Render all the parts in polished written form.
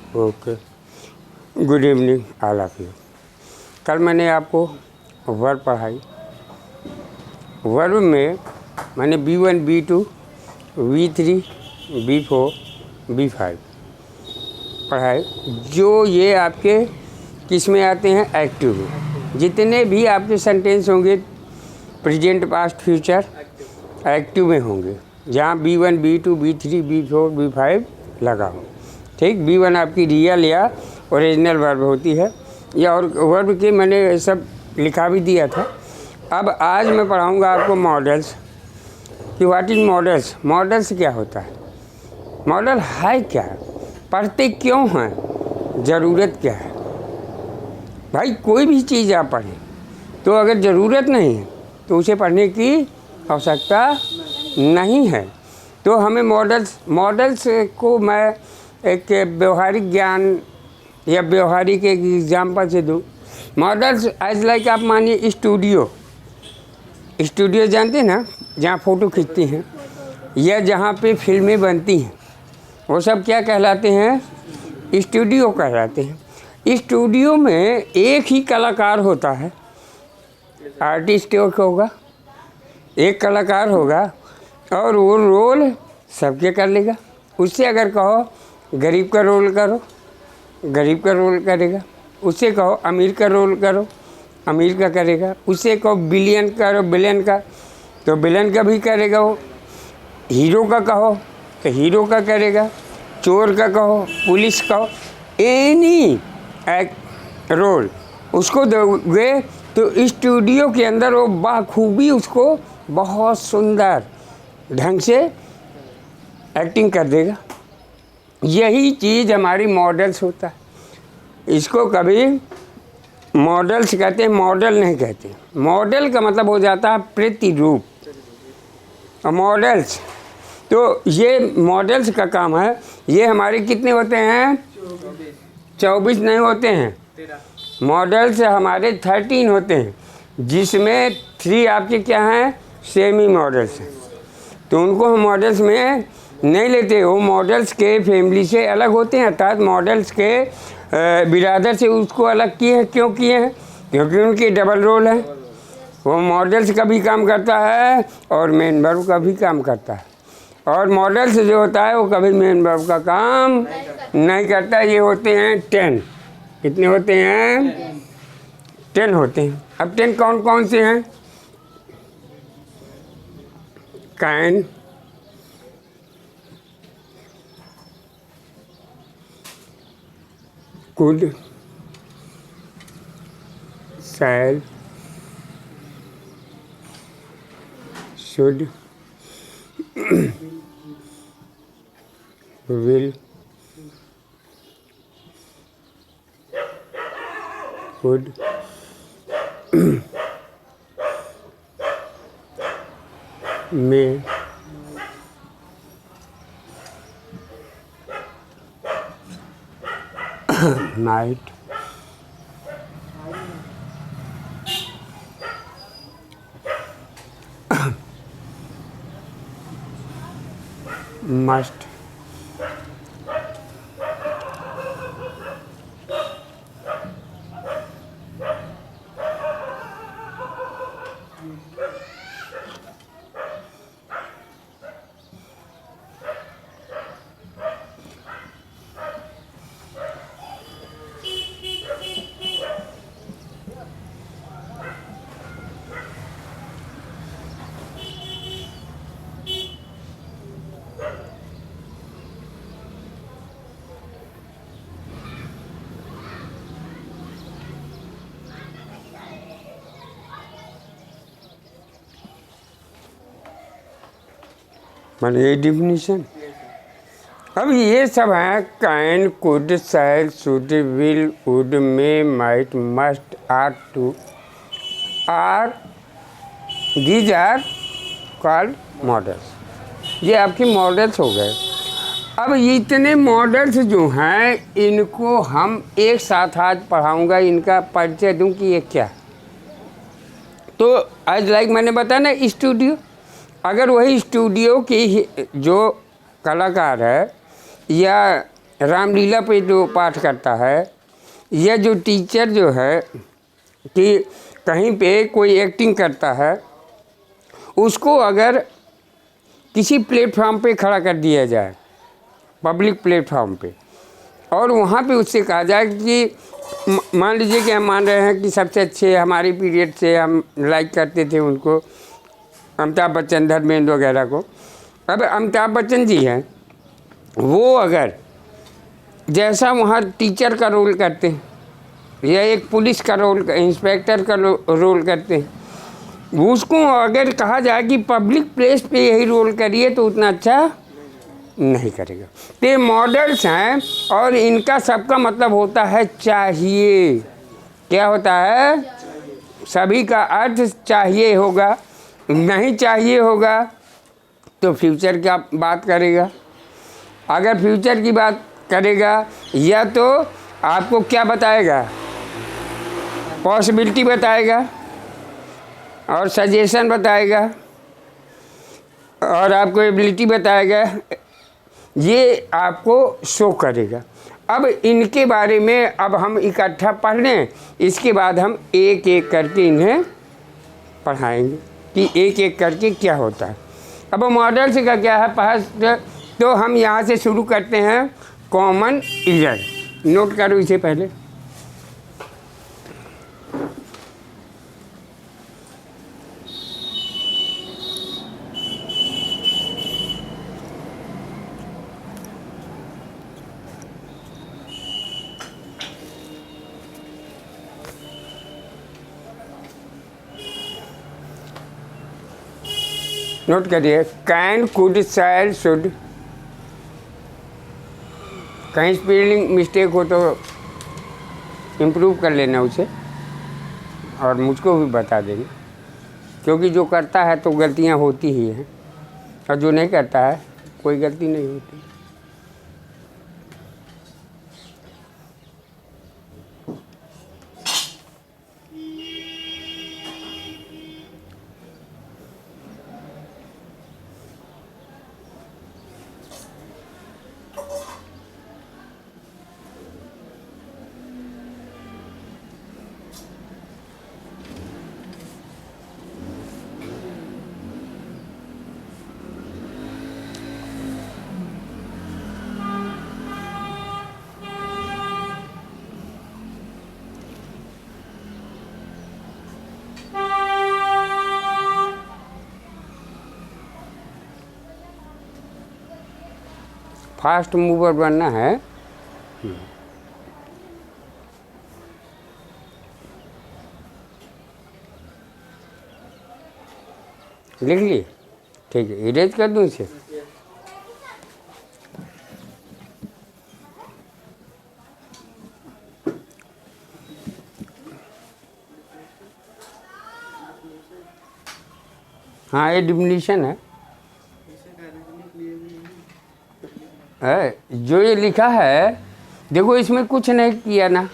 Okay, good evening all of you. कल मैंने आपको वर्ब पढ़ाई। वर्ब में मैंने B1, B2, B3, B4, B5 पढ़ाए, जो ये आपके किस में आते हैं, एक्टिव में। जितने भी आपके सेंटेंस होंगे प्रेजेंट, पास्ट, फ्यूचर, एक्टिव में होंगे, जहाँ B1, B2, B3, B4, B5 लगा हो। ठीक, B1 आपकी रियल या ओरिजिनल वर्ब होती है, या और वर्ब के मैंने सब लिखा भी दिया था। अब आज मैं पढ़ाऊँगा आपको मॉडल्स कि व्हाट इज़ मॉडल्स। मॉडल्स क्या होता है, मॉडल है क्या, पढ़ते क्यों हैं, ज़रूरत क्या है। भाई कोई भी चीज़ आप पढ़ें तो अगर ज़रूरत नहीं है तो उसे पढ़ने की आवश्यकता नहीं है। तो हमें मॉडल्स को मैं एक व्यवहारिक ज्ञान या व्यवहारिक एक एग्जाम्पल से दूँ। मॉडल्स एज लाइक, आप मानिए स्टूडियो जानते हैं ना, जहाँ फ़ोटो खींचती हैं या जहाँ पे फिल्में बनती हैं, वो सब क्या कहलाते हैं, स्टूडियो कहलाते हैं। स्टूडियो में एक ही कलाकार होता है, आर्टिस्ट होगा, एक कलाकार होगा और वो रोल सबके कर लेगा। उससे अगर कहो गरीब का रोल करो, गरीब का रोल करेगा। उससे कहो अमीर का रोल करो, अमीर का करेगा। उससे कहो बिलियन करो, बिलियन का, तो बिलियन का भी करेगा वो। हीरो का कहो तो हीरो का करेगा। चोर का कहो, पुलिस कहो, एनी रोल उसको दोगे तो स्टूडियो के अंदर वो बाखूबी उसको बहुत सुंदर ढंग से एक्टिंग कर देगा। यही चीज़ हमारी मॉडल्स होता है। इसको कभी मॉडल्स कहते हैं, मॉडल नहीं कहते। मॉडल का मतलब हो जाता है प्रतिरूप। और मॉडल्स, तो ये मॉडल्स का काम है। ये हमारे कितने होते हैं, 24 नहीं होते हैं। मॉडल्स हमारे 13 होते हैं, जिसमें 3 आपके क्या हैं, सेमी मॉडल्स हैं। तो उनको हम मॉडल्स में नहीं लेते, वो मॉडल्स के फैमिली से अलग होते हैं, अर्थात मॉडल्स के बिरादर से उसको अलग किए हैं। क्यों किए हैं, क्योंकि उनके डबल रोल है। वो मॉडल्स का भी काम करता है और मेन वर्ब का भी काम करता है। और मॉडल्स जो होता है वो कभी मेन वर्ब का काम नहीं करता। ये होते हैं 10। कितने होते हैं, 10 होते हैं। अब 10 कौन कौन से हैं, can, could, shall, should, will, would, may, might, must, माने ये डिफिनीशन। अब ये सब हैं can, could, shall, should, will, would, may, might, must, are, to, are, these are called modals. ये आपके मॉडल्स हो गए। अब इतने मॉडल्स जो हैं इनको हम एक साथ आज पढ़ाऊँगा, इनका परिचय दूँ कि ये क्या। तो आज लाइक मैंने बताया ना, स्टूडियो, अगर वही स्टूडियो की जो कलाकार है या रामलीला पे जो पाठ करता है, यह जो टीचर जो है कि कहीं पे कोई एक्टिंग करता है, उसको अगर किसी प्लेटफॉर्म पे खड़ा कर दिया जाए, पब्लिक प्लेटफॉर्म पे, और वहाँ पे उससे कहा जाए कि मान लीजिए कि हम मान रहे हैं कि सबसे अच्छे हमारे पीरियड से हम लाइक करते थे उनको, अमिताभ बच्चन, धर्मेंद्र वगैरह को। अब अमिताभ बच्चन जी हैं, वो अगर जैसा वहाँ टीचर का रोल करते हैं या एक पुलिस का रोल, इंस्पेक्टर का रोल करते हैं, उसको अगर कहा जाए कि पब्लिक प्लेस पे यही रोल करिए तो उतना अच्छा नहीं करेगा। तो ये मॉडल्स हैं और इनका सबका मतलब होता है चाहिए। क्या होता है? सभी का अर्थ चाहिए होगा, नहीं चाहिए होगा तो फ्यूचर क्या बात करेगा। अगर फ्यूचर की बात करेगा या तो आपको क्या बताएगा, पॉसिबिलिटी बताएगा और सजेशन बताएगा और आपको एबिलिटी बताएगा, ये आपको शो करेगा। अब इनके बारे में अब हम इकट्ठा पढ़ लें, इसके बाद हम एक एक करके इन्हें पढ़ाएंगे कि एक एक करके क्या होता है। अब मॉडल्स का क्या है, फर्स्ट तो हम यहाँ से शुरू करते हैं, कॉमन इरर। नोट करो इसे पहले। नोट करिए, कैन, कुड, शैल, शुड। कहीं स्पेलिंग मिस्टेक हो तो इम्प्रूव कर लेना उसे और मुझको भी बता देना, क्योंकि जो करता है तो गलतियां होती ही हैं और जो नहीं करता है कोई गलती नहीं होती। फास्ट मूवर बनना है। लिख लिए? ठीक है, इरेज कर दूँ इसे। हाँ, ये डिमिनिशन है। जो ये लिखा है, देखो इसमें कुछ नहीं किया ना,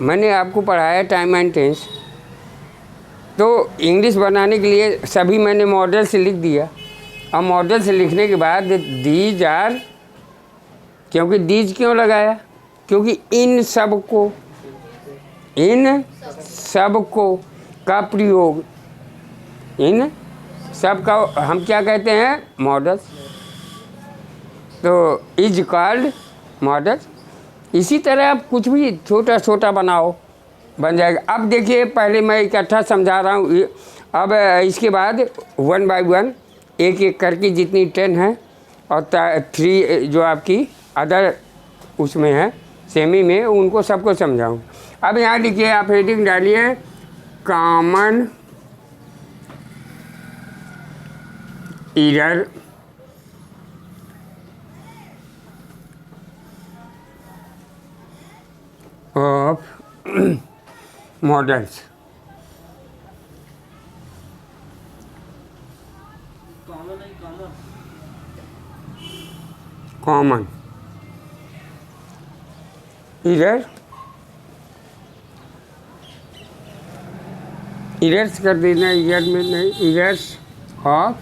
मैंने आपको पढ़ाया टाइम एंड टेंस, तो इंग्लिश बनाने के लिए सभी मैंने मॉडल से लिख दिया। अब मॉडल से लिखने के बाद दीज आर, क्योंकि दीज क्यों लगाया, क्योंकि इन सब को का प्रयोग, इन सब का हम क्या कहते हैं, मॉडल्स। तो इज कॉल्ड मॉडल। इसी तरह आप कुछ भी छोटा छोटा बनाओ, बन जाएगा। अब देखिए, पहले मैं इकट्ठा समझा रहा हूँ, अब इसके बाद 1 बाय 1 एक एक करके जितनी 10 है और 3 जो आपकी अदर उसमें है सेमी में, उनको सबको समझाऊँ। अब यहाँ लिखिए, आप हेडिंग डालिए, common error of models. Common error, errors कर देना, इरर में नहीं, इरर्स ऑफ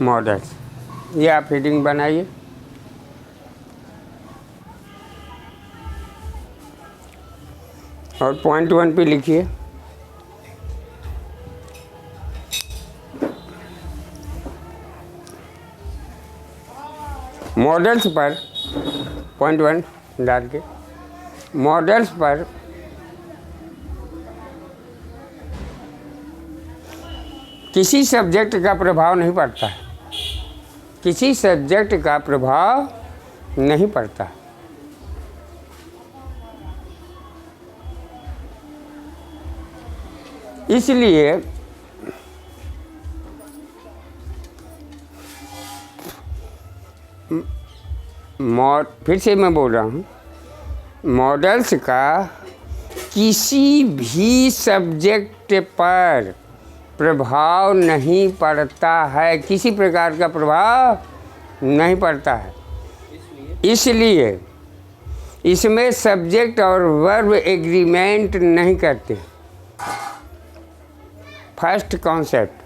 मॉडल्स। ये आप हेडिंग बनाइए। और पॉइंट 1 पे लिखिए। मॉडल्स पर पॉइंट 1 डाल के मॉडल्स पर किसी सब्जेक्ट का प्रभाव नहीं पड़ता है, किसी सब्जेक्ट का प्रभाव नहीं पड़ता। इसलिए फिर से मैं बोल रहा हूँ, मॉडल्स का किसी भी सब्जेक्ट पर प्रभाव नहीं पड़ता है, किसी प्रकार का प्रभाव नहीं पड़ता है। इसलिए इसमें सब्जेक्ट और वर्ब एग्रीमेंट नहीं करते। फर्स्ट कॉन्सेप्ट,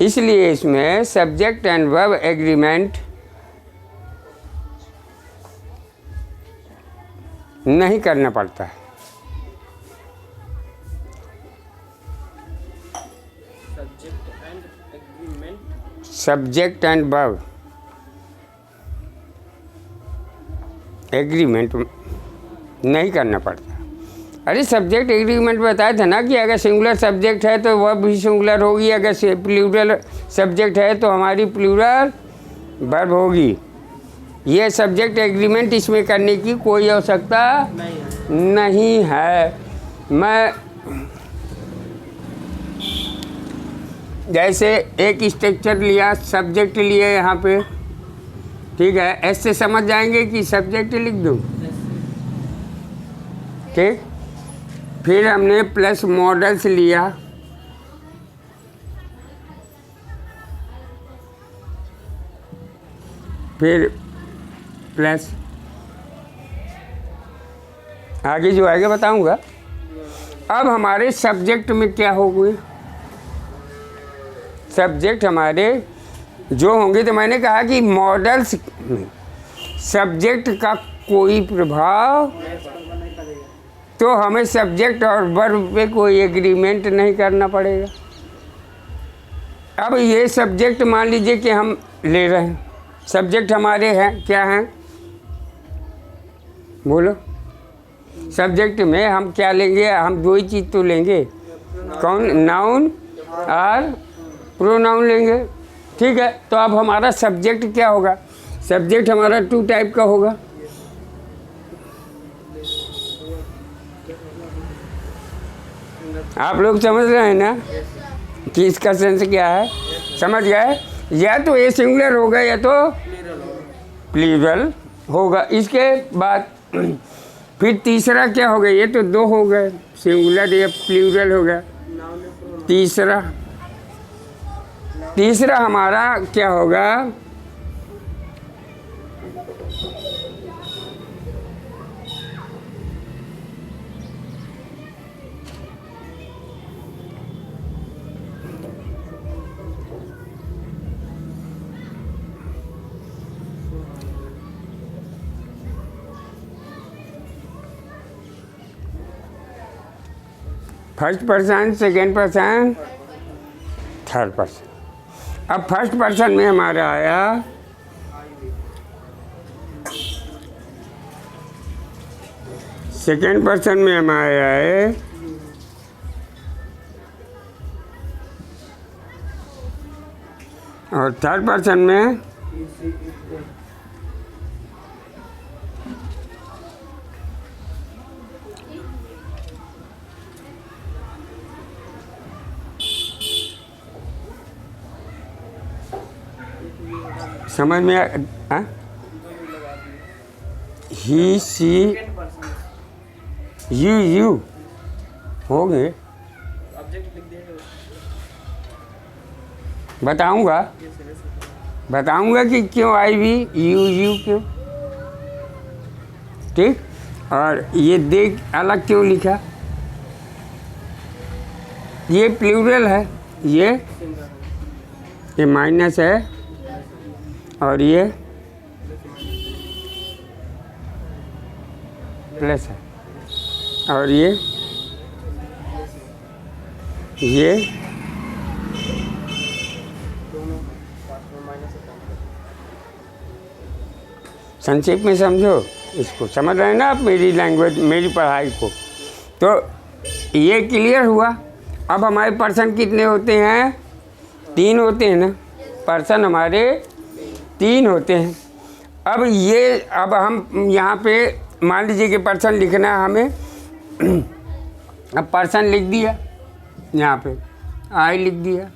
इसलिए इसमें सब्जेक्ट एंड वर्ब एग्रीमेंट नहीं करना पड़ता है। सब्जेक्ट एंड वर्ब एग्रीमेंट नहीं करना पड़ता। अरे सब्जेक्ट एग्रीमेंट बताया था ना कि अगर सिंगुलर सब्जेक्ट है तो वर्ब भी सिंगुलर होगी, अगर प्लूरल सब्जेक्ट है तो हमारी प्लूरल वर्ब होगी। ये सब्जेक्ट एग्रीमेंट इसमें करने की कोई आवश्यकता नहीं है। मैं जैसे एक स्ट्रक्चर लिया, सब्जेक्ट लिए यहाँ पे, ठीक है, एस से समझ जाएंगे कि सब्जेक्ट लिख दूँ, ठीक। फिर हमने प्लस मॉडल्स लिया, फिर प्लस आगे जो आगे बताऊंगा। अब हमारे सब्जेक्ट में क्या हो गए, सब्जेक्ट हमारे जो होंगे, तो मैंने कहा कि मॉडल्स में सब्जेक्ट का कोई प्रभाव, तो हमें सब्जेक्ट और वर्ब पे कोई एग्रीमेंट नहीं करना पड़ेगा। अब ये सब्जेक्ट मान लीजिए कि हम ले रहे हैं, सब्जेक्ट हमारे हैं, क्या हैं, बोलो। सब्जेक्ट में हम क्या लेंगे, हम दो ही चीज़ तो लेंगे, कौन, नाउन और प्रोनाउन लेंगे, ठीक है। तो अब हमारा सब्जेक्ट क्या होगा, सब्जेक्ट हमारा 2 टाइप का होगा। आप लोग समझ रहे हैं ना कि इसका सेंस क्या है, समझ गए। या तो ये सिंगुलर होगा या तो प्लूरल होगा। इसके बाद फिर तीसरा क्या हो गया, ये तो 2 हो गए, सिंगुलर या प्लूरल हो गया। तीसरा हमारा क्या होगा, first person, second person, third person. अब फर्स्ट पर्सन में हमारा आया सेकेंड पर्सन में हमारा है और थर्ड पर्सन में समझ में आ, ही, सी, यू हो गए। बताऊंगा कि क्यों आई भी यू क्यों, ठीक। और ये देख अलग क्यों लिखा, ये प्लूरल है, ये माइनस है और ये प्लस है, और ये संक्षेप में समझो इसको, समझ रहे हैं ना आप मेरी लैंग्वेज, मेरी पढ़ाई को। तो ये क्लियर हुआ। अब हमारे पर्सन कितने होते हैं? 3 होते हैं ना, पर्सन हमारे 3 होते हैं। अब हम यहाँ पे मान लीजिए कि पर्सन लिखना है हमें। अब पर्सन लिख दिया, यहाँ पे आई लिख दिया,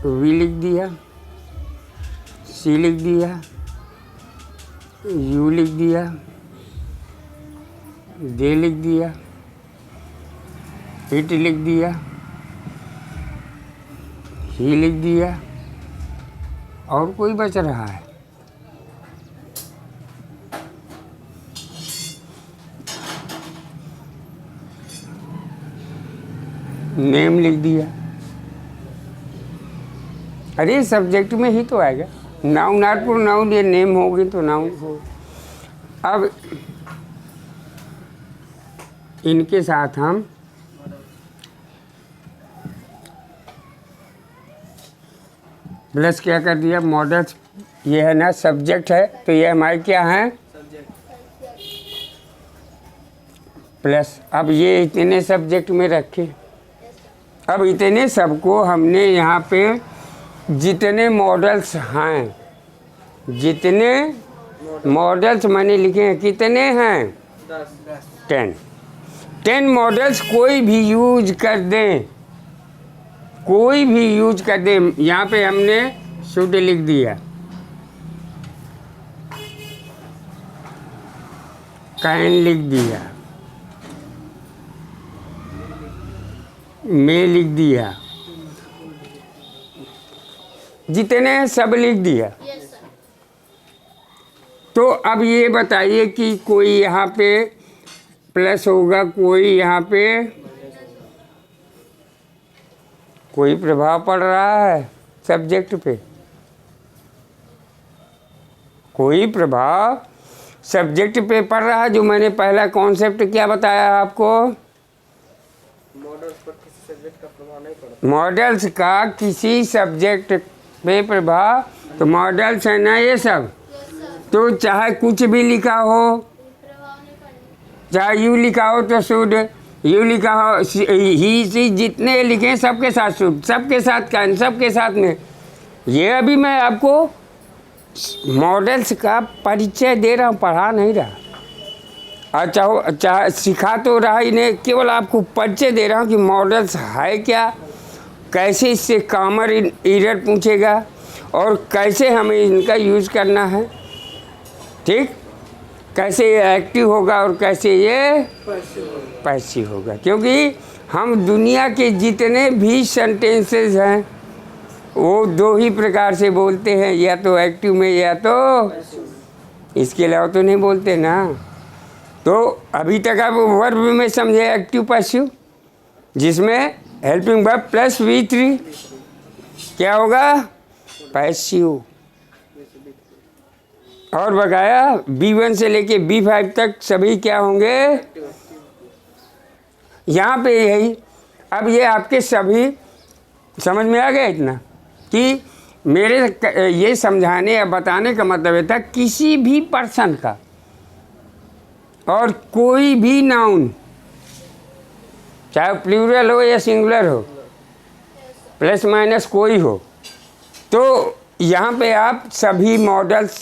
वी लिख दिया, सी लिख दिया, यू लिख दिया, दे लिख दिया, इट लिख दिया, ही लिख दिया, और कोई बच रहा है? नेम लिख दिया। अरे सब्जेक्ट में ही तो आएगा, नाउन आर प्रोनाउन, ये नेम होगी तो नाउन हो। अब इनके साथ हम प्लस क्या कर दिया? मॉडल्स, ये है ना सब्जेक्ट है, तो ये हमारे क्या है? प्लस। अब ये इतने सब्जेक्ट में रखे। अब इतने सबको हमने यहाँ पे जितने मॉडल्स हैं, जितने मॉडल्स मैंने लिखे हैं, कितने हैं? 10 मॉडल्स कोई भी यूज कर दें, कोई भी यूज कर दें। यहाँ पे हमने शुड लिख दिया, कैन लिख दिया, मे लिख दिया, जितने हैं सब लिख दिया। तो अब ये बताइए कि कोई यहाँ पे प्लस होगा, कोई यहाँ पे कोई प्रभाव पड़ रहा है सब्जेक्ट पे? कोई प्रभाव सब्जेक्ट पे पड़ रहा है? जो मैंने पहला कॉन्सेप्ट क्या बताया आपको? मॉडल्स पर किसी सब्जेक्ट का प्रभाव नहीं पड़ता। मॉडल्स का किसी सब्जेक्ट पे प्रभाव, तो मॉडल्स है ना ये सब। तो चाहे कुछ भी लिखा हो, चाहे यू लिखा हो तो शुड, यू लिखा हो, ही सी, जितने लिखे सबके साथ शुड, सबके साथ कैन, सबके साथ में। ये अभी मैं आपको मॉडल्स का परिचय दे रहा हूँ, पढ़ा नहीं रहा। अच्छा सिखा तो रहा ही नहीं, केवल आपको परिचय दे रहा हूँ कि मॉडल्स है क्या, कैसे इससे कॉमन एरर पूछेगा और कैसे हमें इनका यूज़ करना है। ठीक, कैसे ये एक्टिव होगा और कैसे ये पैसिव होगा। क्योंकि हम दुनिया के जितने भी सेंटेंसेस हैं वो 2 ही प्रकार से बोलते हैं, या तो एक्टिव में या तो इसके अलावा तो नहीं बोलते ना। तो अभी तक आप वर्ब में समझे एक्टिव पैसिव, जिसमें हेल्पिंग वर्ब प्लस V3 क्या होगा? पैसिव। और बकाया B1 से लेके B5 तक सभी क्या होंगे? यहाँ पे यही। अब ये आपके सभी समझ में आ गया इतना कि मेरे ये समझाने या बताने का मतलब था किसी भी पर्सन का और कोई भी नाउन, चाहे प्लूरल हो या सिंगुलर हो, प्लस माइनस कोई हो, तो यहाँ पे आप सभी मॉडल्स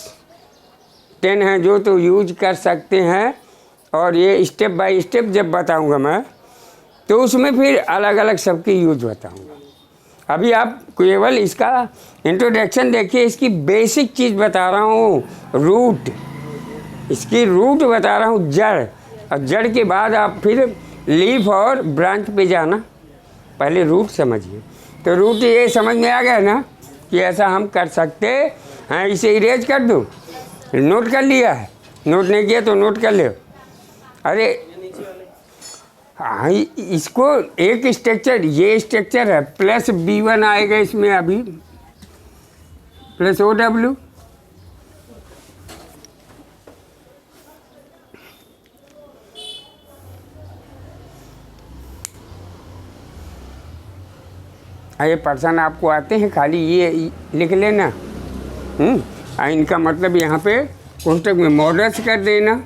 10 हैं जो तो यूज कर सकते हैं। और ये स्टेप बाय स्टेप जब बताऊंगा मैं, तो उसमें फिर अलग अलग सबकी यूज बताऊंगा। अभी आप केवल इसका इंट्रोडक्शन देखिए, इसकी बेसिक चीज़ बता रहा हूँ, रूट, इसकी रूट बता रहा हूँ, जड़। और जड़ के बाद आप फिर लीफ और ब्रांच पे जाना, पहले रूट समझिए। तो रूट ये समझ में आ गया ना कि ऐसा हम कर सकते हैं। इसे इरेज कर दूँ? नोट कर लिया है? नोट नहीं किया तो नोट कर ले। अरे हाँ, इसको एक स्ट्रक्चर, ये स्ट्रक्चर है, प्लस B1 आएगा इसमें अभी, प्लस OW, ये पर्सन आपको आते हैं, खाली ये लिख लेना। इनका मतलब यहाँ पे कोष्टक में मॉडल्स कर देना।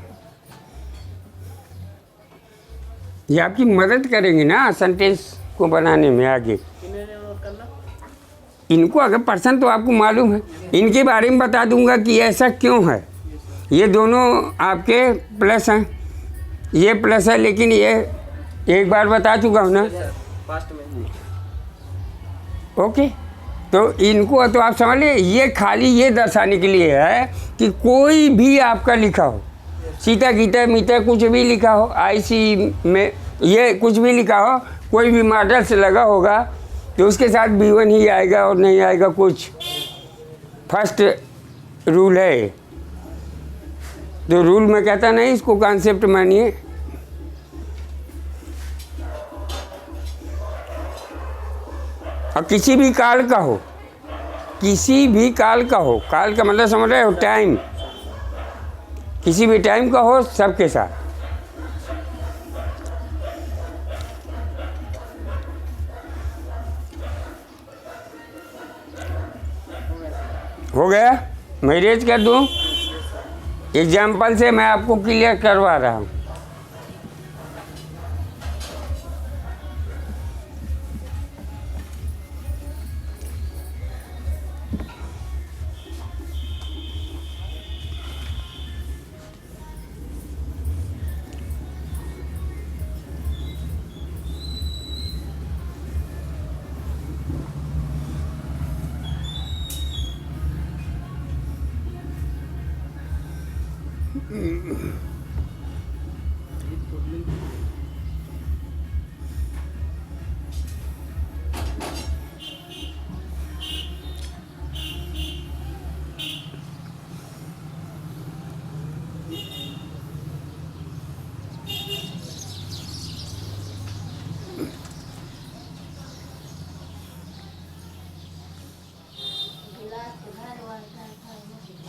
ये आपकी मदद करेंगे ना सेंटेंस को बनाने में आगे। इनको अगर पर्सन तो आपको मालूम है, इनके बारे में बता दूंगा कि ऐसा क्यों है। ये दोनों आपके प्लस हैं, ये प्लस है, लेकिन ये एक बार बता चुका हूँ ना। ओके, तो इनको तो आप समझ लीजिए, ये खाली ये दर्शाने के लिए है कि कोई भी आपका लिखा हो, सीता गीता मीता कुछ भी लिखा हो, आईसी में ये कुछ भी लिखा हो, कोई भी मॉडल से लगा होगा तो उसके साथ B1 ही आएगा और नहीं आएगा कुछ। फर्स्ट रूल है, तो रूल में कहता नहीं, इसको कॉन्सेप्ट मानिए। और किसी भी काल का हो, किसी भी काल का हो, काल का मतलब समझ रहे हो, टाइम, किसी भी टाइम का हो, सबके साथ। हो गया, मैं रेज कर दूं। एग्जाम्पल से मैं आपको क्लियर करवा रहा हूँ।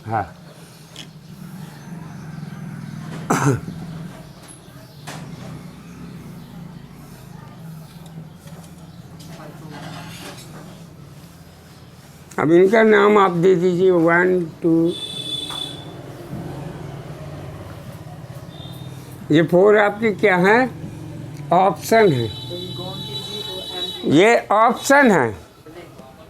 हाँ, अब इनका नाम आप दे दीजिए 1 2, ये 4 आपके क्या हैं, ऑप्शन है। ये ऑप्शन है,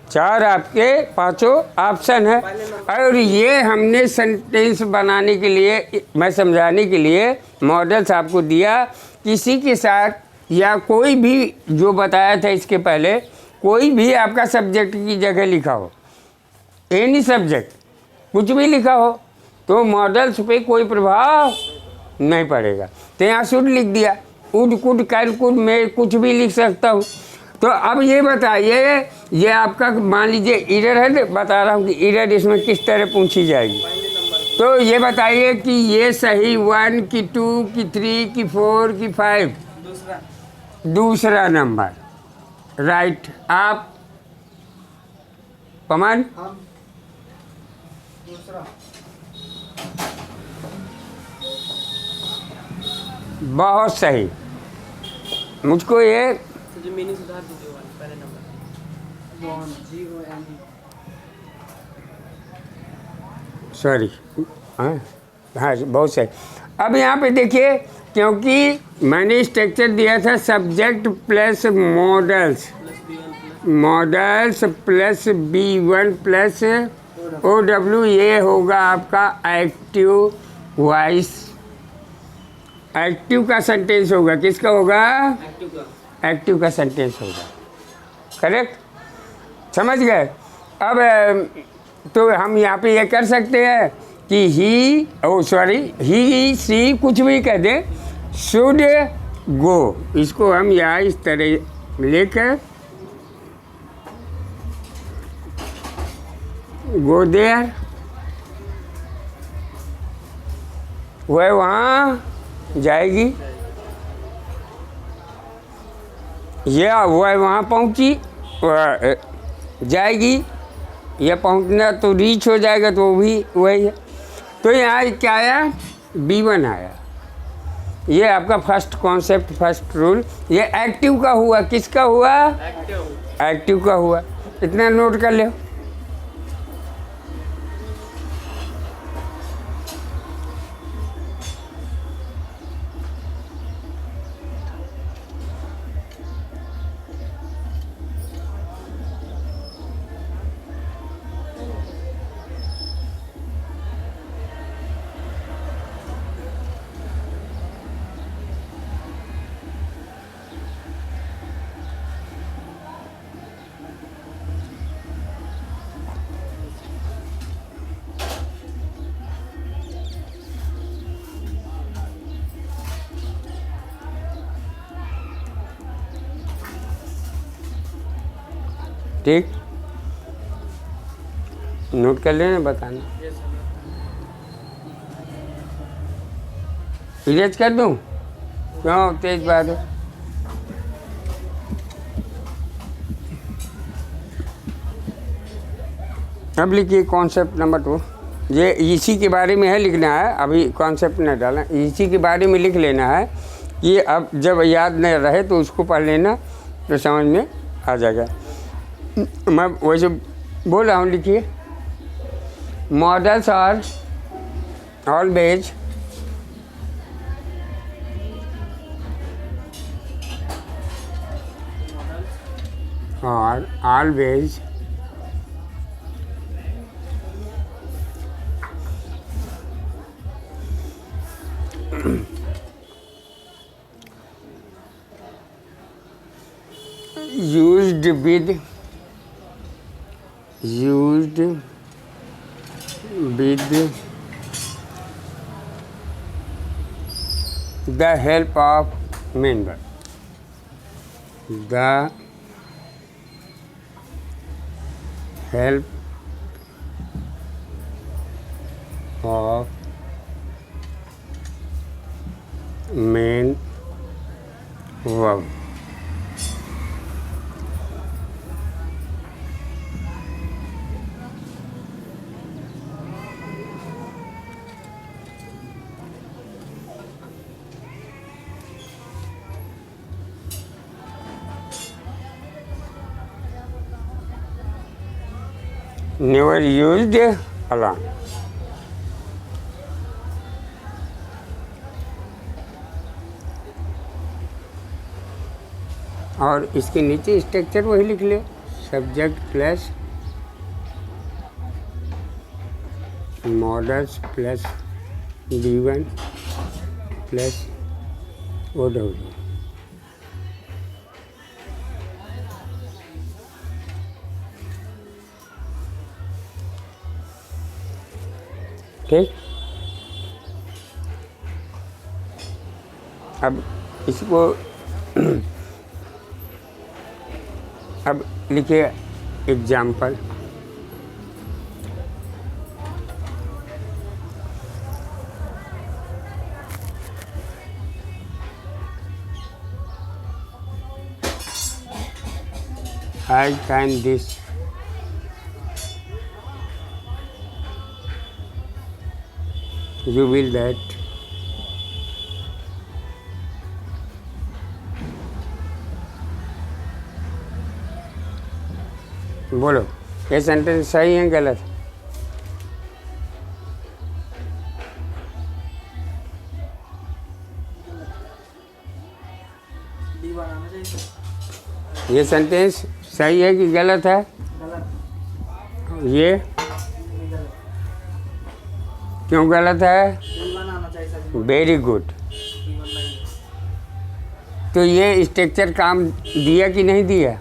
4 आपके पांचों ऑप्शन है। और ये हमने सेंटेंस बनाने के लिए, मैं समझाने के लिए मॉडल्स आपको दिया। किसी के साथ या कोई भी जो बताया था इसके पहले, कोई भी आपका सब्जेक्ट की जगह लिखा हो, एनी सब्जेक्ट कुछ भी लिखा हो, तो मॉडल्स पे कोई प्रभाव नहीं पड़ेगा। तो यहाँ शुड लिख दिया, उड कुड कैल कुड, मैं कुछ भी लिख सकता हूँ। तो अब ये बताइए, ये आपका मान लीजिए एरर है, बता रहा हूँ कि एरर इसमें किस तरह पूछी जाएगी। तो ये बताइए कि ये सही 1 की 2 की 3 की 4 की 5, दूसरा नंबर राइट। आप पमन बहुत सही। मुझको ये सुधार दीजिए, पहले नंबर सॉरी, हाँ हाँ बहुत सही। अब यहाँ पे देखिए, क्योंकि मैंने स्ट्रक्चर दिया था subject plus models, models plus B1 plus OW, ये होगा आपका एक्टिव वॉइस। एक्टिव का सेंटेंस होगा, किसका होगा, एक्टिव का सेंटेंस होगा, करेक्ट, समझ गए। अब तो हम यहाँ पे ये कर सकते हैं कि ही सी कुछ भी कह दे, शुड गो, इसको हम यहाँ इस तरह लेकर गो देयर, वह वहाँ जाएगी, या वह वहाँ पहुँची जाएगी, या पहुँचना तो रीच हो जाएगा, तो वो भी वही है। तो यहाँ क्या आया, B1 आया। ये आपका फर्स्ट कॉन्सेप्ट, फर्स्ट रूल। ये एक्टिव का हुआ, किसका हुआ, एक्टिव का हुआ, इतना नोट कर ले। ठीक, नोट कर लेना, बताना। इरेज कर दूं? क्यों तेज बात है? अब लिखिए कॉन्सेप्ट नंबर 2। ये इसी के बारे में है, लिखना है, अभी कॉन्सेप्ट न डालना, इसी के बारे में लिख लेना है कि अब जब याद न रहे तो उसको पढ़ लेना तो समझ में आ जाएगा। मैं वैसे बोल रहा हूँ, लिखिए। Modals are always used with the help of member, the help of main verb. Never used alone. और इसके नीचे स्ट्रक्चर वही लिख ले, subject plus modals plus B1 plus OW। ठीक, अब इसको अब लिखिए example. I can this you will that बोलो, ये सेंटेंस सही है गलत? ये सेंटेंस सही है कि गलत है? गलत। ये क्यों गलत है? Very good. तो ये स्ट्रक्चर काम दिया कि नहीं दिया?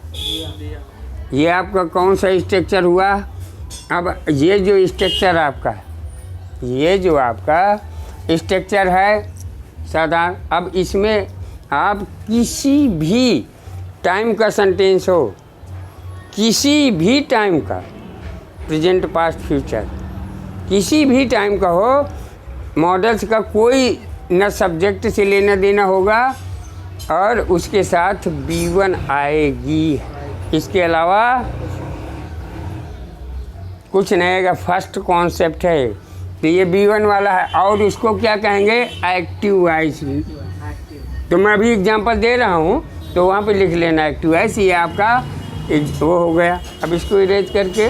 ये आपका कौन सा स्ट्रक्चर हुआ? अब ये जो स्ट्रक्चर आपका, ये जो आपका स्ट्रक्चर है साधारण, अब इसमें आप किसी भी टाइम का सेंटेंस हो, किसी भी टाइम का, प्रेजेंट पास्ट फ्यूचर, किसी भी टाइम का हो, मॉडल्स का कोई न सब्जेक्ट से लेना देना होगा और उसके साथ B1 आएगी, इसके अलावा कुछ नहीं आएगा। फर्स्ट कॉन्सेप्ट है तो ये B1 वाला है और उसको क्या कहेंगे? Active voice. तो मैं अभी एग्जांपल दे रहा हूँ तो वहाँ पे लिख लेना एक्टिव वॉइस। ये आपका वो हो गया। अब इसको इरेज करके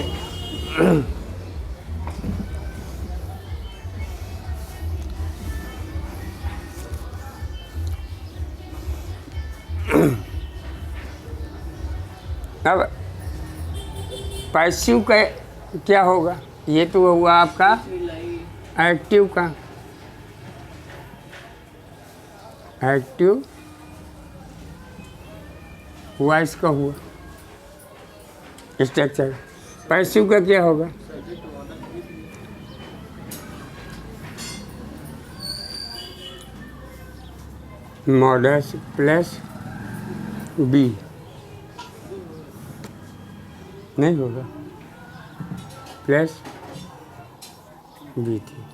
अब पैसिव का क्या होगा? ये तो हुआ आपका एक्टिव का, एक्टिव वॉइस का हुआ स्ट्रक्चर। पैसिव का क्या होगा? मॉडल्स प्लस बी नहीं होगा, प्लस बी थी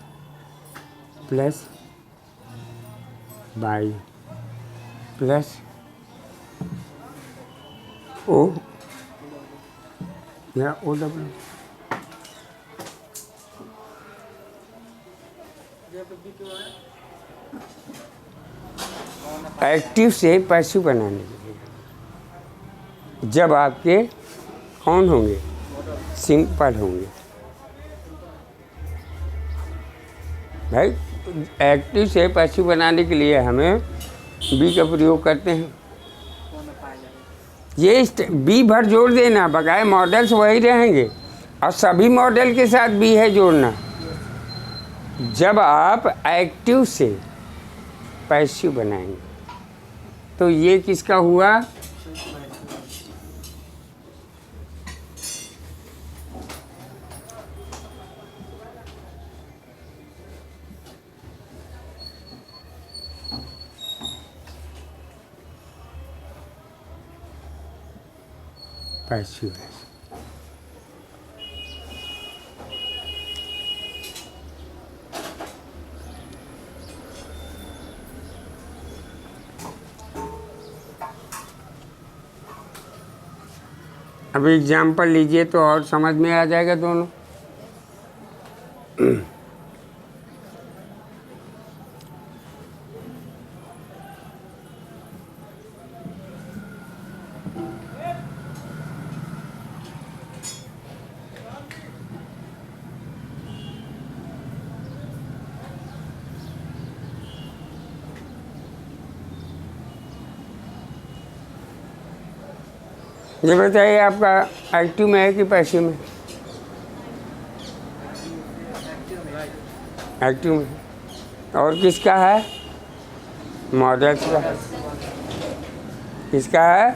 प्लस बाई प्लस ओ या ओ डब्ल्यू। एक्टिव से पैसिव बनाने के लिए जब आपके कौन होंगे? सिंपल होंगे भाई। एक्टिव से पैसिव बनाने के लिए हमें बी का प्रयोग करते हैं। ये बी भर जोड़ देना, बकाए मॉडल्स वही रहेंगे और सभी मॉडल के साथ बी है जोड़ना। जब आप एक्टिव से पैसिव बनाएंगे तो ये किसका हुआ? पैसिव है। अब एग्जाम्पल लीजिए तो और समझ में आ जाएगा दोनों। ये बताइए आपका एक्टिव में है कि पैसिव में? एक्टिव में। और किसका है? मॉडल्स का। किसका है?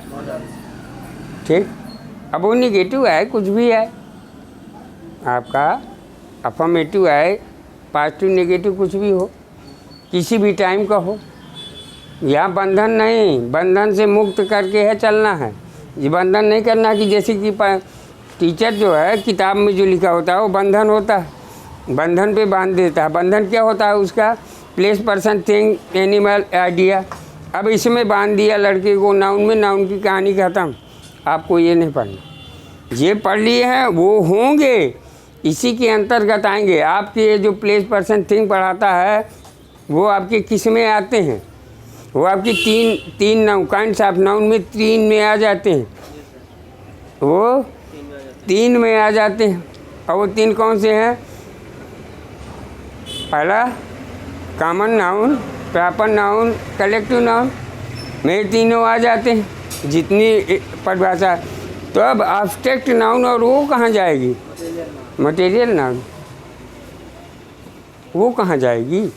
ठीक। अब वो निगेटिव है, कुछ भी है आपका, अफर्मेटिव है, पॉजिटिव नेगेटिव कुछ भी हो, किसी भी टाइम का हो। यहाँ बंधन नहीं, बंधन से मुक्त करके है चलना है। ये बंधन नहीं करना कि जैसे कि टीचर जो है किताब में जो लिखा होता है वो बंधन होता है, बंधन पे बांध देता है। बंधन क्या होता है उसका? Place, person, thing, animal, idea. अब इसमें बांध दिया लड़के को नाउन में, नाउन की कहानी खत्म। आपको ये नहीं पढ़ना। ये पढ़ लिए हैं वो होंगे, इसी के अंतर्गत आएंगे। आपके जो प्लेस, पर्सन, थिंग पढ़ाता है वो आपके किस में आते हैं? वो आपकी तीन नाउन, काइंड्स ऑफ नाउन में 3 में आ जाते हैं। वो 3 में आ जाते हैं। और वो 3 कौन से हैं? पहला common noun, proper noun, collective noun में तीनों आ जाते हैं जितनी परिभाषा। तो अब एब्स्ट्रैक्ट नाउन और वो कहाँ जाएगी? मटेरियल नाउन, वो कहाँ जाएगी?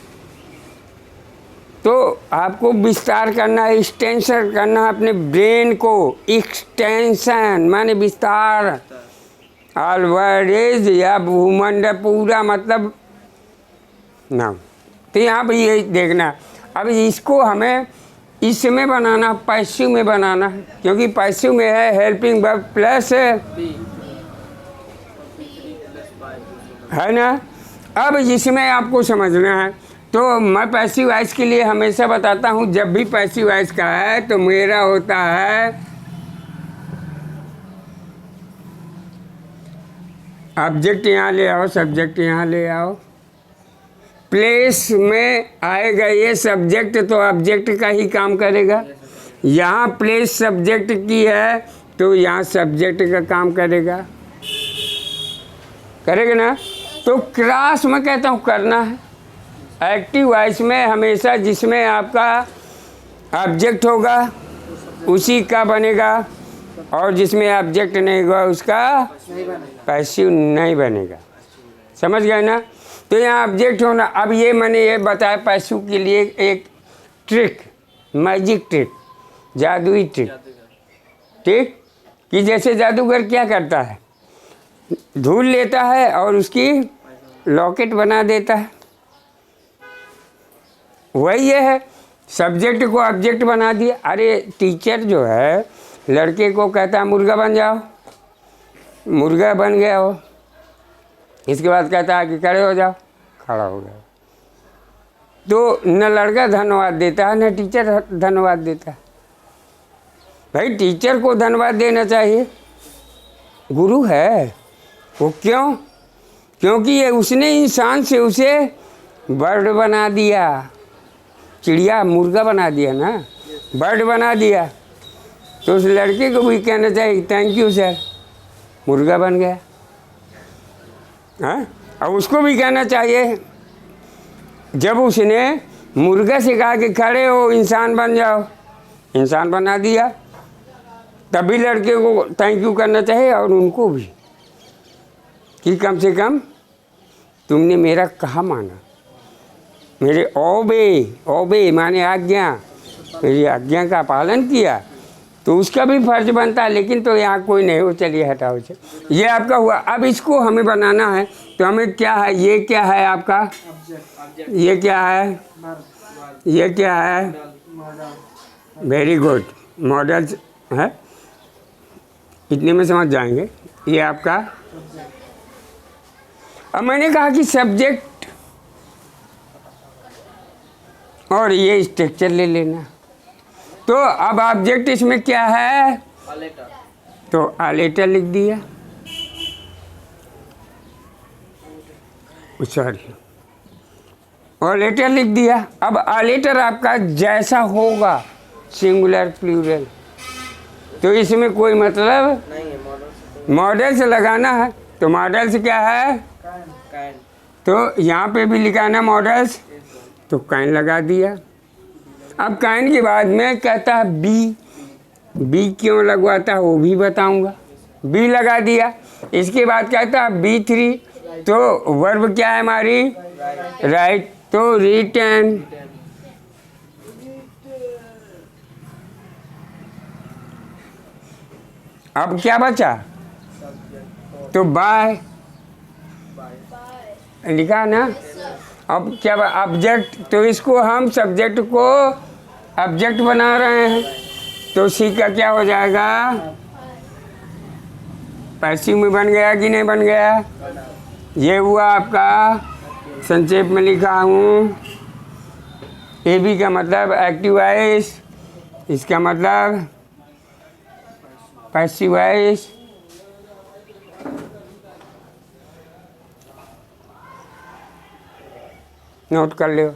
तो आपको विस्तार करना है, एक्सटेंशन करना है अपने ब्रेन को। एक्सटेंशन माने विस्तार। ऑलवेज या भूमंडल पूरा मतलब नाम। तो यहाँ पर ये देखना। अब इसको हमें इसमें बनाना, पैसिव में बनाना है, क्योंकि पैसिव में है हेल्पिंग वर्ब प्लस है ना। अब इसमें आपको समझना है। तो मैं पैसिव वॉइस के लिए हमेशा बताता हूँ, जब भी पैसिव वॉइस का है तो मेरा होता है ऑब्जेक्ट यहाँ ले आओ, सब्जेक्ट यहाँ ले आओ। प्लेस में आएगा ये सब्जेक्ट, तो ऑब्जेक्ट का ही काम करेगा। यहाँ प्लेस सब्जेक्ट की है तो यहाँ सब्जेक्ट का काम करेगा, करेगा ना। तो क्लास में कहता हूँ करना है। एक्टिव वॉइस में हमेशा जिसमें आपका ऑब्जेक्ट होगा उसी का बनेगा, और जिसमें ऑब्जेक्ट नहीं होगा उसका पैसिव नहीं बनेगा। समझ गए ना। तो यहाँ ऑब्जेक्ट होना। अब ये मैंने ये बताया पैसिव के लिए एक ट्रिक, मैजिक ट्रिक, जादुई ट्रिक, ठीक, कि जैसे जादूगर क्या करता है, धूल लेता है और उसकी लॉकेट बना देता है। वही ये है, सब्जेक्ट को ऑब्जेक्ट बना दिया। अरे टीचर जो है लड़के को कहता है मुर्गा बन जाओ, मुर्गा बन गया हो। इसके बाद कहता है कि खड़े हो जाओ, खड़ा हो गया। तो न लड़का धन्यवाद देता है न टीचर धन्यवाद देता है। भाई टीचर को धन्यवाद देना चाहिए, गुरु है वो। क्यों? क्योंकि ये उसने इंसान से उसे बर्ड बना दिया, चिड़िया मुर्गा बना दिया ना, बर्ड बना दिया। तो उस लड़के को भी कहना चाहिए थैंक यू सर, मुर्गा बन गया। हाँ, और उसको भी कहना चाहिए जब उसने मुर्गा से कहा कि खड़े हो इंसान बन जाओ, इंसान बना दिया, तभी लड़के को थैंक यू करना चाहिए। और उनको भी कि कम से कम तुमने मेरा कहा माना, मेरे ओबे माने आज्ञा, मेरी आज्ञा का पालन किया, तो उसका भी फर्ज बनता है। लेकिन तो यहाँ कोई नहीं हो, चलिए हटाओ। ये आपका हुआ। अब इसको हमें बनाना है, तो हमें क्या है, ये क्या है आपका, ये क्या है, ये क्या है, वेरी गुड, मॉडल्स है, इतने में समझ जाएंगे। ये आपका, अब मैंने कहा कि सब्जेक्ट और ये स्ट्रक्चर ले लेना। तो अब ऑब्जेक्ट इसमें क्या है, तो आलेटर लिख दिया, सॉरी ऑलेटर लिख दिया। अब आलेटर आपका जैसा होगा सिंगुलर प्लूरल, तो इसमें कोई मतलब नहीं, मॉडल से लगाना है। तो मॉडल से क्या है, तो यहाँ पे भी लिखाना मॉडल्स, तो कैन लगा दिया। अब कैन के बाद में कहता है बी क्यों लगवाता है वो भी बताऊंगा, बी लगा दिया। इसके बाद कहता है B3, तो वर्ब क्या है हमारी, राइट, तो रिटर्न। अब क्या बचा, तो बाय लिखा ना। अब क्या ऑब्जेक्ट, तो इसको हम सब्जेक्ट को ऑब्जेक्ट बना रहे हैं, तो सी का क्या हो जाएगा, पैसिव में बन गया कि नहीं बन गया। ये हुआ आपका, संक्षेप में लिखा हूँ। ए बी का मतलब एक्टिव वॉइस, इसका मतलब पैसिव वॉइस। नोट कर लो।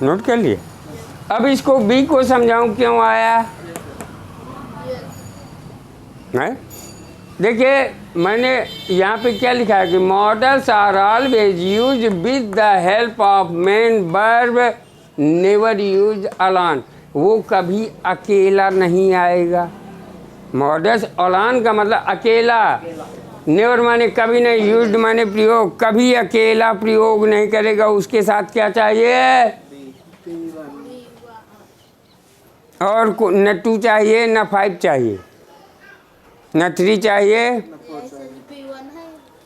नोट कर लिए। अब इसको बी को समझाऊं क्यों आया है। देखिए मैंने यहाँ पे क्या लिखा है कि modals are always use with the help of main verb, never use alone. वो कभी अकेला नहीं आएगा। मॉडल्स अलोन का मतलब अकेला, नेवर माने कभी नहीं, यूज्ड माने प्रयोग, कभी अकेला प्रयोग नहीं करेगा। उसके साथ क्या चाहिए, और न 2 चाहिए न 5 चाहिए न 3 चाहिए,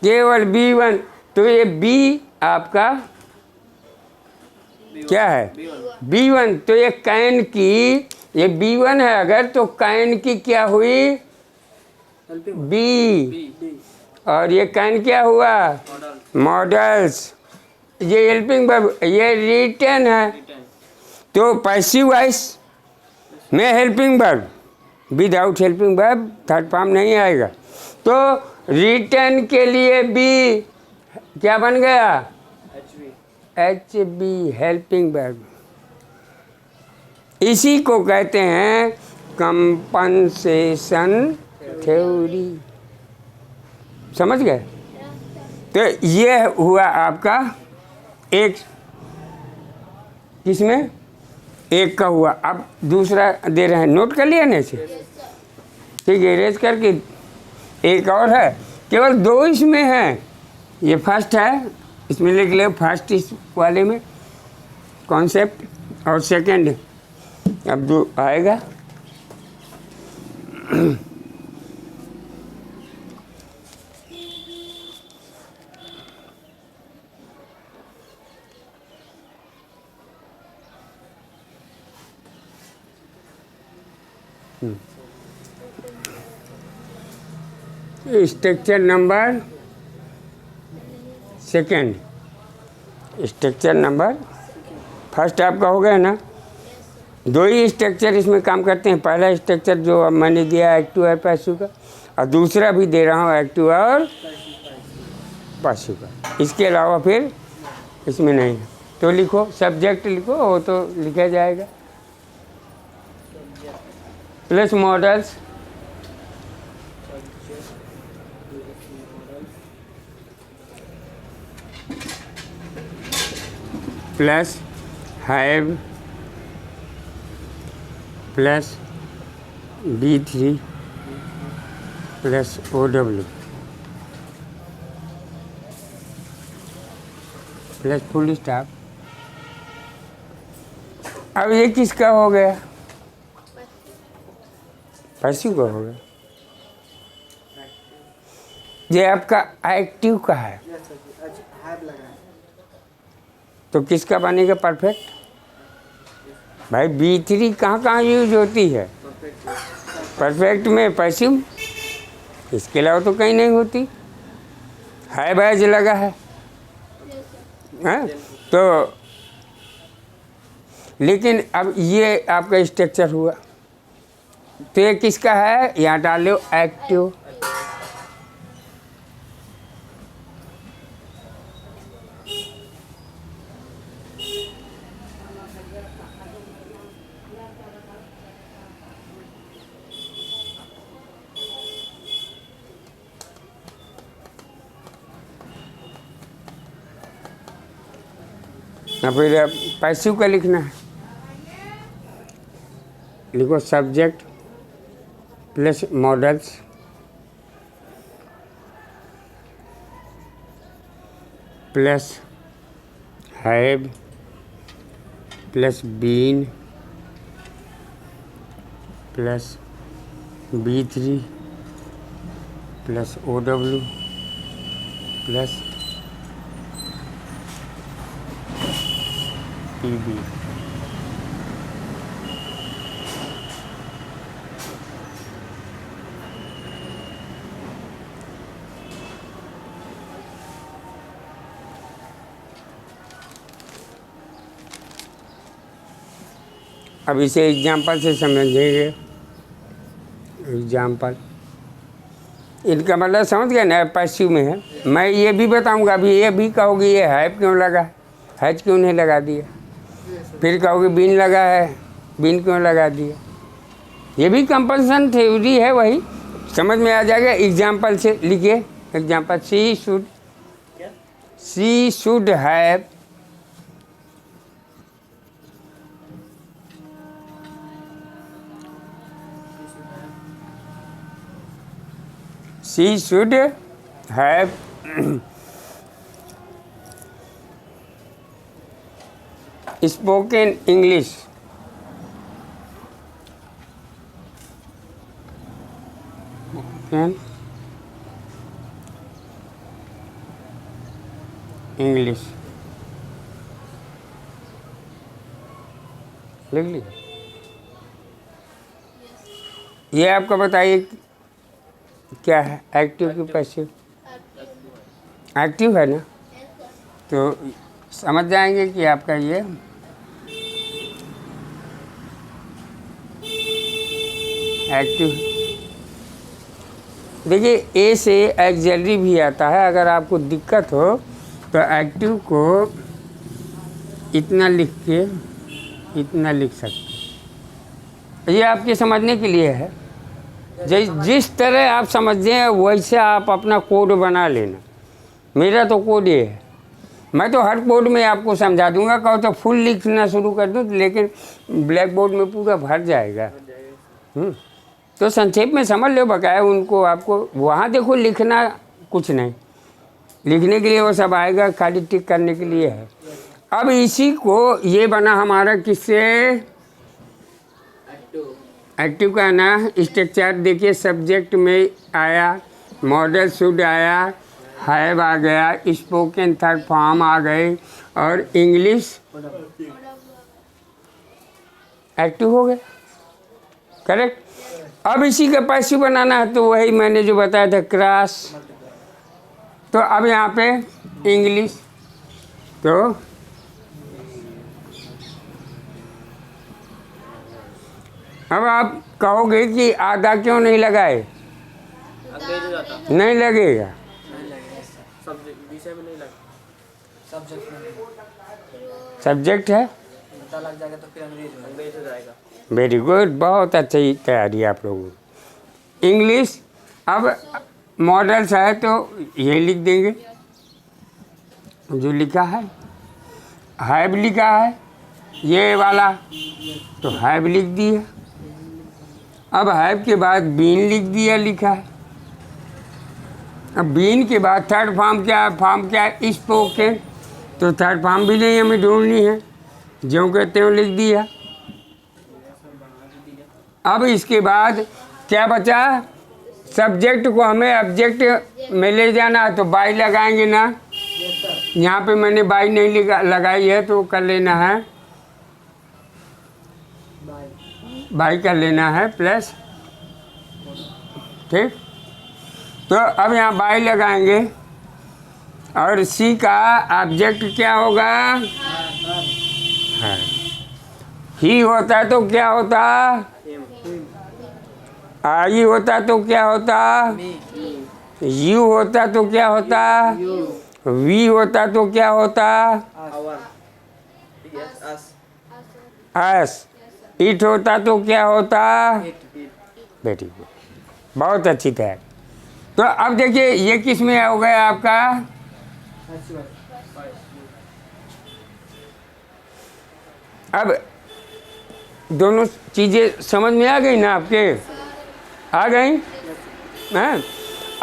केवल B1। तो ये B आपका क्या है B1। तो ये कैन की, ये B1 है अगर, तो कैन की क्या हुई बी, और ये कैन क्या हुआ मॉडल्स। ये हेल्पिंग वर्ब, ये रिटर्न है। तो पैसिव वॉइस में helping verb, without helping verb third form नहीं आएगा। तो रिटर्न के लिए बी क्या बन गया एच बी, हेल्पिंग वर्ब। इसी को कहते हैं कंपनसेशन थ्योरी। समझ गए? तो ये हुआ आपका एक, किसमें एक का हुआ। अब दूसरा दे रहे हैं, नोट कर लिया ना इसे, ठीक है। इरेज करके एक और है, केवल 2 इसमें है। ये फर्स्ट है, इसमें लिख ले फर्स्ट, इस वाले में कॉन्सेप्ट, और सेकंड अब 2 आएगा। Structure number second, structure number first आपका हो गया ना। 2 ही स्ट्रक्चर इसमें काम करते हैं। पहला स्ट्रक्चर जो अब मैंने दिया एक्टिव और पैसिव का, और दूसरा भी दे रहा हूँ एक्टिव और पैसिव का। इसके अलावा फिर इसमें नहीं है। तो लिखो सब्जेक्ट, लिखो वो तो लिखा जाएगा, plus modals plus have plus B3 plus OW plus full stop. अब ये किसका हो गया पैसिव का हो गया। ये आपका एक्टिव का है, तो किसका बनेगा परफेक्ट भाई। B3 कहाँ कहाँ यूज होती है परफेक्ट में, पैसिव, इसके अलावा तो कहीं नहीं होती है। बैज लगा है, तो लेकिन अब ये आपका स्ट्रक्चर हुआ, तो ये किसका है, यहाँ डालो एक्टिव। फिर पैसिव का लिखना है, लिखो subject plus modals plus have plus been plus B3 plus OW plus PB। अब इसे एग्जाम्पल से समझेंगे। एग्जाम्पल, इनका मतलब समझ गए ना, पैसिव में है। मैं ये भी बताऊंगा, अभी ये भी कहोगे ये हैव क्यों लगा, हैज क्यों नहीं लगा दिया, फिर कहोगे बीन लगा है, बीन क्यों लगा दिया। ये भी कंपल्सन थ्योरी है, वही समझ में आ जाएगा। एग्जाम्पल से लिखिए, example she should have she should have spoken English. English. लिख लीजिए। ये आपका बताइए क्या है, एक्टिव की पैसिव? एक्टिव है ना, तो समझ जाएंगे कि आपका ये एक्टिव। देखिए ए से एक्सिलरी भी आता है, अगर आपको दिक्कत हो तो एक्टिव को इतना लिख के इतना लिख सकते। ये आपके समझने के लिए है, जिस तरह आप समझें वैसे आप अपना कोड बना लेना। मेरा तो कोड ये है, मैं तो हर कोड में आपको समझा दूंगा। कहो तो फुल लिखना शुरू कर दूँ, लेकिन ब्लैक बोर्ड में पूरा भर जाएगा। तो संक्षेप में समझ लो बकाया उनको। आपको वहाँ देखो लिखना कुछ नहीं, लिखने के लिए वो सब आएगा, खाली टिक करने के लिए है। अब इसी को ये बना हमारा किससे, एक्टिव का ना स्ट्रक्चर। देखिए सब्जेक्ट में आया, मॉडल शुड आया, हैव आ गया, स्पोकन थर्ड फॉर्म आ गए और इंग्लिश एक्टिव हो गया। करेक्ट। अब इसी का पैसिव बनाना है, तो वही मैंने जो बताया था क्रॉस। तो अब यहाँ पे इंग्लिश, तो अब आप कहोगे कि आधा क्यों नहीं लगाए? नहीं लगेगा, सब्जेक्ट है, लग जाएगा तो फिर अंग्रेज हो जाएगा। वेरी गुड, बहुत अच्छी तैयारी आप लोगों की। इंग्लिश, अब मॉडल्स है तो ये लिख देंगे जो लिखा है। हैव लिखा है ये वाला, तो हैव लिख दिया। अब हैव के बाद बीन लिख दिया, लिखा है। अब बीन के बाद थर्ड फॉर्म क्या है? फॉर्म क्या है? स्पोकन। तो थर्ड फॉर्म भी नहीं हमें ढूंढनी है, जो कहते हो लिख दिया। अब इसके बाद क्या बचा? सब्जेक्ट को हमें ऑब्जेक्ट में ले जाना है, तो बाई लगाएंगे ना। यहाँ पे मैंने बाई नहीं लगाई है, तो कर लेना है, बाई कर लेना है प्लस। ठीक, तो अब यहाँ बाई लगाएंगे और सी का ऑब्जेक्ट क्या होगा? है। ही होता तो क्या होता? आई होता तो क्या होता? यू होता तो क्या होता? वी होता तो क्या होता? अस। इट होता तो क्या होता? वेरी गुड, बहुत अच्छी तैयारी। तो अब देखिए ये किस में हो गया आपका? अब दोनों चीज़ें समझ में आ गई ना आपके? आ गई हैं?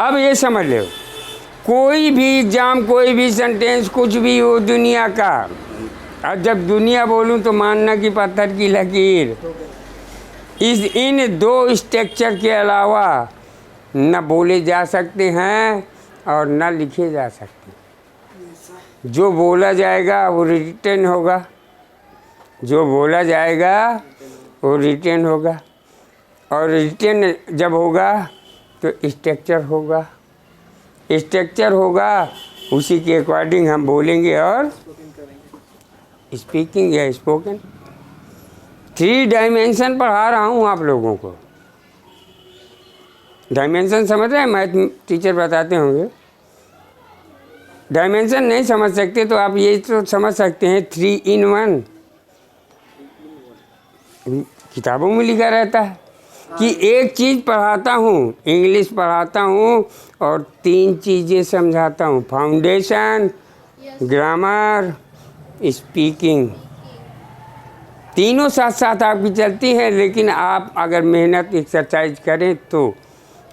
अब ये समझ लो, कोई भी एग्जाम, कोई भी सेंटेंस, कुछ भी हो दुनिया का, और जब दुनिया बोलूं तो मानना कि पत्थर की लकीर, इन दो स्ट्रक्चर के अलावा न बोले जा सकते हैं और न लिखे जा सकते। जो बोला जाएगा वो रिटन होगा, जो बोला जाएगा वो रिटन होगा, और रिटन जब होगा तो स्ट्रक्चर होगा, स्ट्रक्चर होगा उसी के अकॉर्डिंग हम बोलेंगे और स्पीकिंग या स्पोकन। 3 डायमेंशन पढ़ा रहा हूँ आप लोगों को। डायमेंशन समझ रहे हैं? मैथ टीचर बताते होंगे। डायमेंशन नहीं समझ सकते तो आप ये तो समझ सकते हैं 3 in 1। किताबों में लिखा रहता है कि एक चीज़ पढ़ाता हूँ, इंग्लिश पढ़ाता हूँ और 3 चीज़ें समझाता हूँ, फाउंडेशन, ग्रामर, स्पीकिंग। तीनों साथ साथ आपकी चलती हैं, लेकिन आप अगर मेहनत एक्सरसाइज करें तो।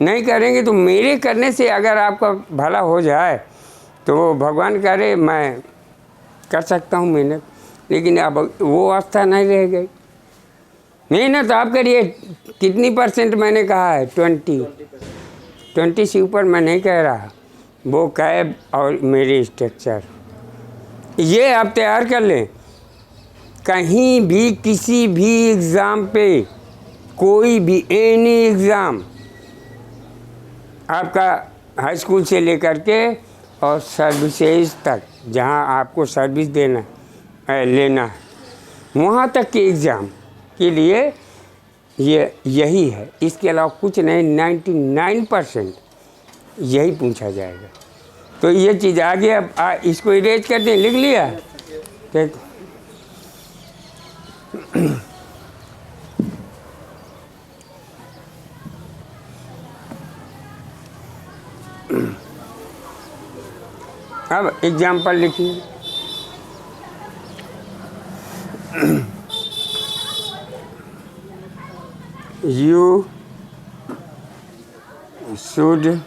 नहीं करेंगे तो मेरे करने से अगर आपका भला हो जाए तो भगवान करे मैं कर सकता हूँ मेहनत, लेकिन अब वो अवस्था नहीं रह गई। मेहनत आप करिए। कितनी % मैंने कहा है? 20 से ऊपर मैं नहीं कह रहा। वो कैब और मेरे स्ट्रक्चर ये आप तैयार कर लें। कहीं भी किसी भी एग्ज़ाम पे, कोई भी एनी एग्ज़ाम आपका हाई स्कूल से लेकर के और सर्विसेज तक, जहां आपको सर्विस लेना है, वहाँ तक के एग्ज़ाम के लिए यही है। इसके अलावा कुछ नहीं, 99% यही पूछा जाएगा। तो ये चीज़ आगे अब इसको इरेज कर दें, लिख लिया। ठीक, अब एग्जाम्पल लिखिए। You should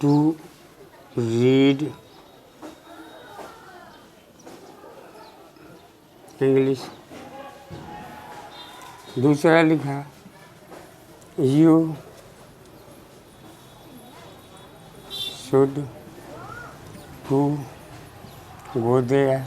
to read English। दूसरा लिखा, You should to go there।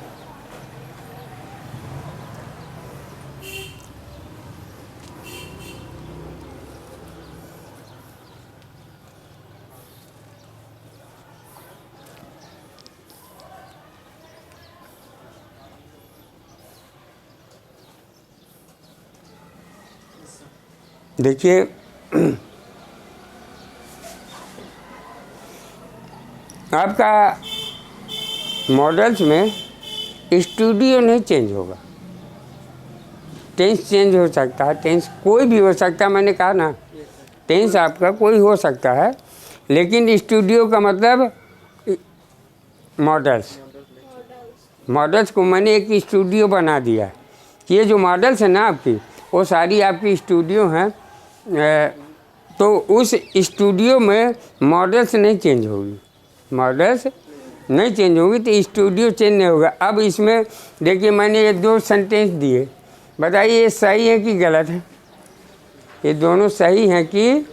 देखिए आपका मॉडल्स में स्टूडियो नहीं चेंज होगा, टेंस चेंज हो सकता है, टेंस कोई भी हो सकता है। मैंने कहा ना, टेंस आपका कोई हो सकता है, लेकिन स्टूडियो का मतलब मॉडल्स को मैंने एक स्टूडियो बना दिया। ये जो मॉडल्स है ना आपकी, वो सारी आपकी स्टूडियो हैं। तो उस स्टूडियो में मॉडल्स नहीं चेंज होगी, मॉडल्स नहीं चेंज होगी तो स्टूडियो चेंज नहीं होगा। अब इसमें देखिए मैंने ये 2 सेंटेंस दिए, बताइए ये सही है कि गलत है? ये दोनों सही हैं कि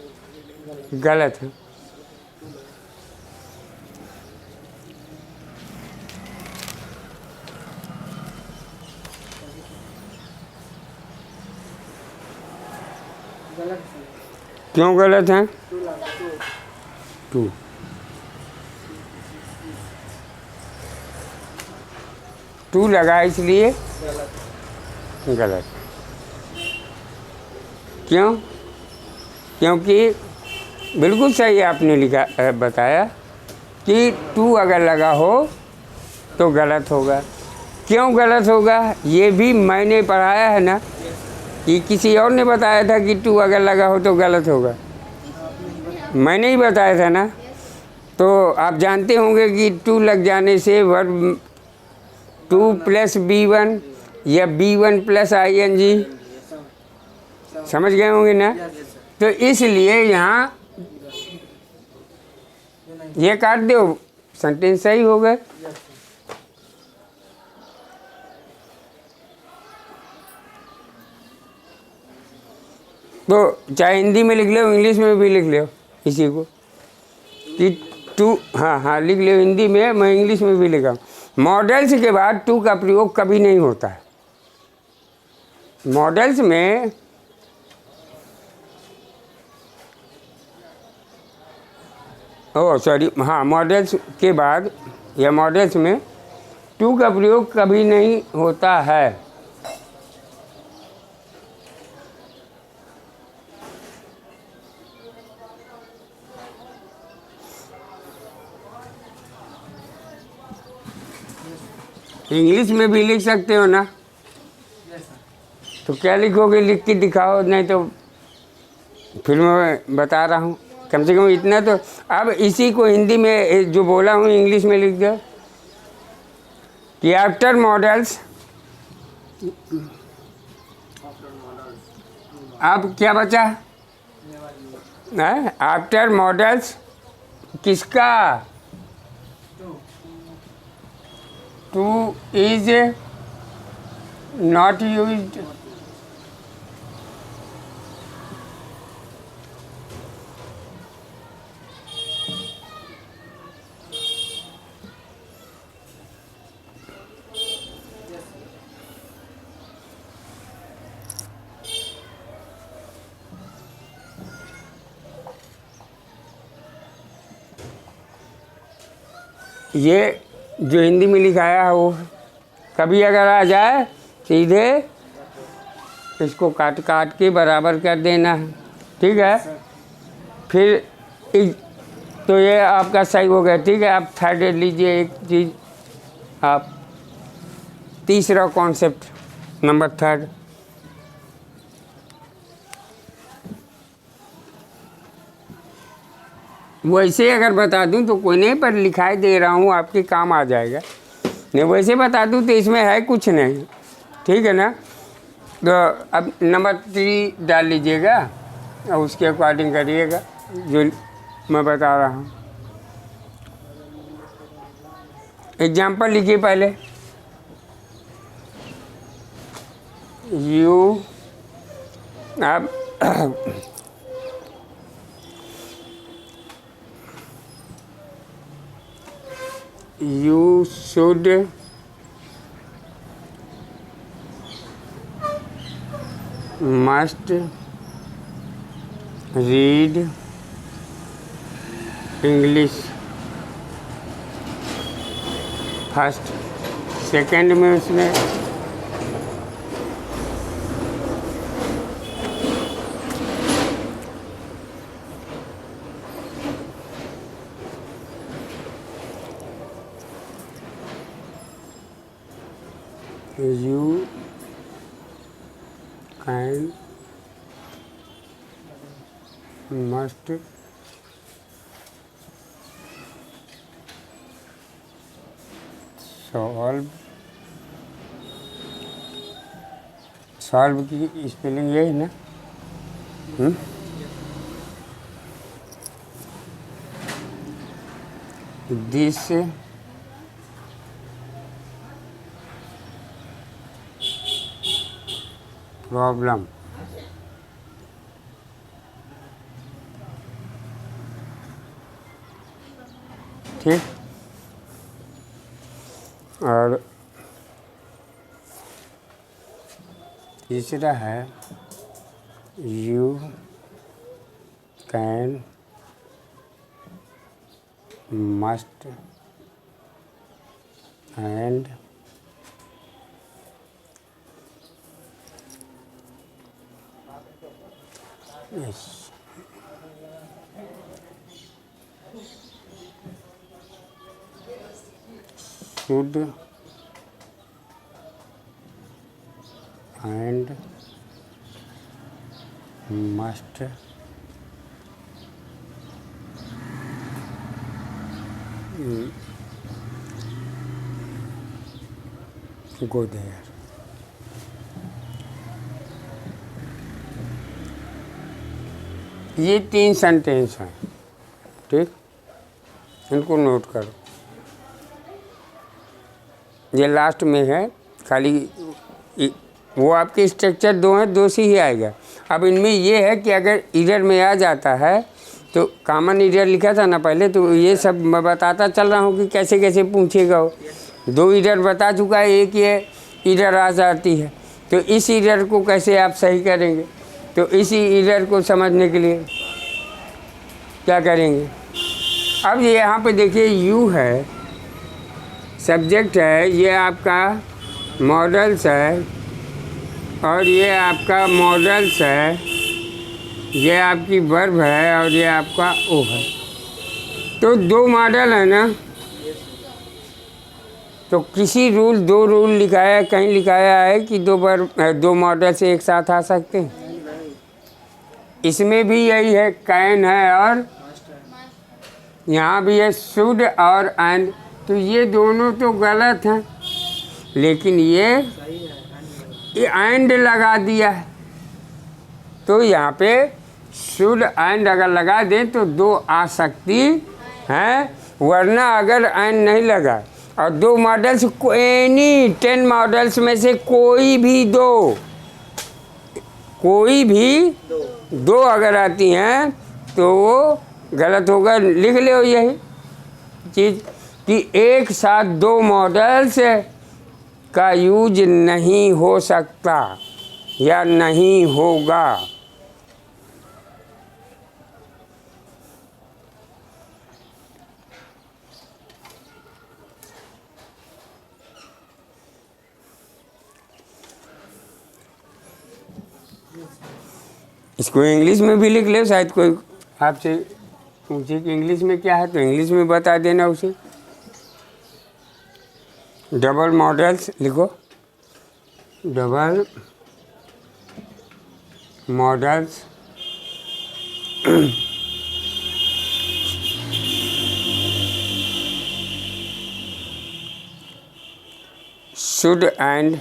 गलत है? क्यों गलत हैं? टू लगा इसलिए गलत। क्यों? क्योंकि बिल्कुल सही आपने लिखा बताया कि टू अगर लगा हो तो गलत होगा। क्यों गलत होगा ये भी मैंने पढ़ाया है ना, कि किसी और ने बताया था कि टू अगर लगा हो तो गलत होगा? मैंने ही बताया था ना। तो आप जानते होंगे कि टू लग जाने से वर्ब 2 + B1 या B1 + ING, समझ गए होंगे ना। तो इसलिए यहाँ ये काट दो, सेंटेंस सही हो गए। तो चाहे हिंदी में लिख लो, इंग्लिश में भी लिख लो इसी को कि टू, हाँ लिख लो हिंदी में, मैं इंग्लिश में भी लिखा। मॉडल्स के बाद टू का प्रयोग कभी नहीं होता है। मॉडल्स में मॉडल्स के बाद या मॉडल्स में टू का प्रयोग कभी नहीं होता है। इंग्लिश में भी लिख सकते हो ना, तो क्या लिखोगे? लिख के दिखाओ, नहीं तो फिर मैं बता रहा हूँ, कम से कम इतना तो। अब इसी को हिंदी में जो बोला हूँ इंग्लिश में लिख दो कि आफ्टर मॉडल्स, अब क्या बचा है? आफ्टर मॉडल्स किसका? Two is not used. ये जो हिंदी में लिखाया है वो कभी अगर आ जाए सीधे इसको काट काट के बराबर कर देना है, ठीक है। फिर तो ये आपका सही हो गया, ठीक है। आप थर्ड लीजिए एक चीज़, आप तीसरा कॉन्सेप्ट नंबर थर्ड। वैसे अगर बता दूं तो कोई नहीं, पर लिखाई दे रहा हूँ आपके काम आ जाएगा। नहीं वैसे बता दूं तो इसमें है कुछ नहीं, ठीक है ना। तो अब नंबर 3 डाल लीजिएगा और उसके अकॉर्डिंग करिएगा जो मैं बता रहा हूँ। एग्जाम्पल लिखिए पहले। यू अब you should must read English first. Second में उसने you can must सॉल्व की स्पेलिंग ये है ना, दिस प्रॉब्लम। ठीक। और तीसरा है you can must and yes. Should and must go there. ये 3 सेंटेंस हैं, ठीक। इनको नोट करो। ये लास्ट में है, खाली वो आपके स्ट्रक्चर 2 हैं, 2 से ही आएगा। अब इनमें ये है कि अगर इधर में आ जाता है तो कॉमन इधर लिखा था ना पहले, तो ये सब मैं बताता चल रहा हूँ कि कैसे कैसे पूछेगा वो। 2 इधर बता चुका है, एक ये इधर आ जाती है, तो इस इधर को कैसे आप सही करेंगे। तो इसी इधर को समझने के लिए क्या करेंगे। अब ये यहाँ पे देखिए यू है, सब्जेक्ट है, ये आपका मॉडल्स है, और ये आपका मॉडल्स है, ये आपकी वर्ब है, और ये आपका ओ है। तो 2 मॉडल है ना, तो किसी रूल 2 रूल लिखाया, कहीं लिखाया है कि 2 मॉडल से एक साथ आ सकते हैं। इसमें भी यही है, कैन है और यहाँ भी है शुड और एंड। तो ये दोनों तो गलत हैं, लेकिन ये एंड लगा दिया है। तो यहाँ पे शुड एंड अगर लगा दें तो 2 आ सकती हैं, वरना अगर एंड नहीं लगा और 2 मॉडल्स, एनी 10 मॉडल्स में से कोई भी 2 अगर आती हैं तो वो गलत होगा। लिख लो यही चीज़ कि एक साथ 2 मॉडल्स का यूज नहीं हो सकता या नहीं होगा। इसको इंग्लिश में भी लिख ले, शायद कोई आपसे पूछे कि इंग्लिश में क्या है तो इंग्लिश में बता देना उसे। डबल मॉडल्स लिखो, double models should and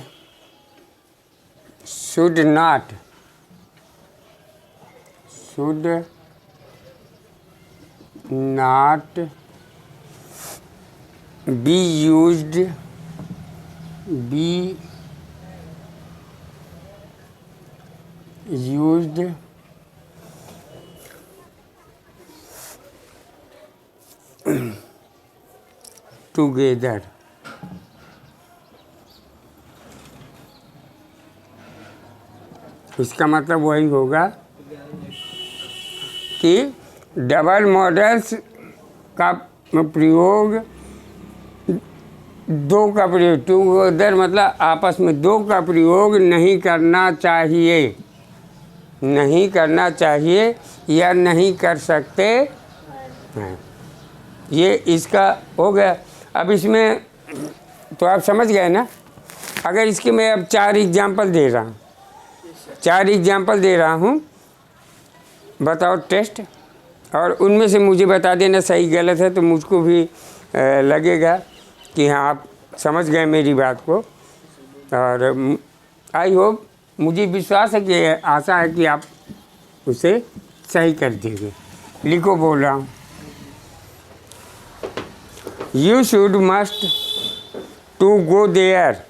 should not be used together। इसका मतलब वही होगा कि डबल मॉडल्स का प्रयोग, दो का प्रयोग, टुगेदर मतलब आपस में, दो का प्रयोग नहीं करना चाहिए, नहीं करना चाहिए या नहीं कर सकते हैं। ये इसका हो गया। अब इसमें तो आप समझ गए ना। अगर इसके मैं अब 4 एग्जाम्पल दे रहा हूँ, 4 एग्जाम्पल दे रहा हूँ, बताओ टेस्ट, और उनमें से मुझे बता देना सही गलत है, तो मुझको भी लगेगा कि हाँ आप समझ गए मेरी बात को। और आई होप, मुझे विश्वास है कि, आशा है कि आप उसे सही कर देंगे। लिखो, बोल रहा हूँ। You should must to go there.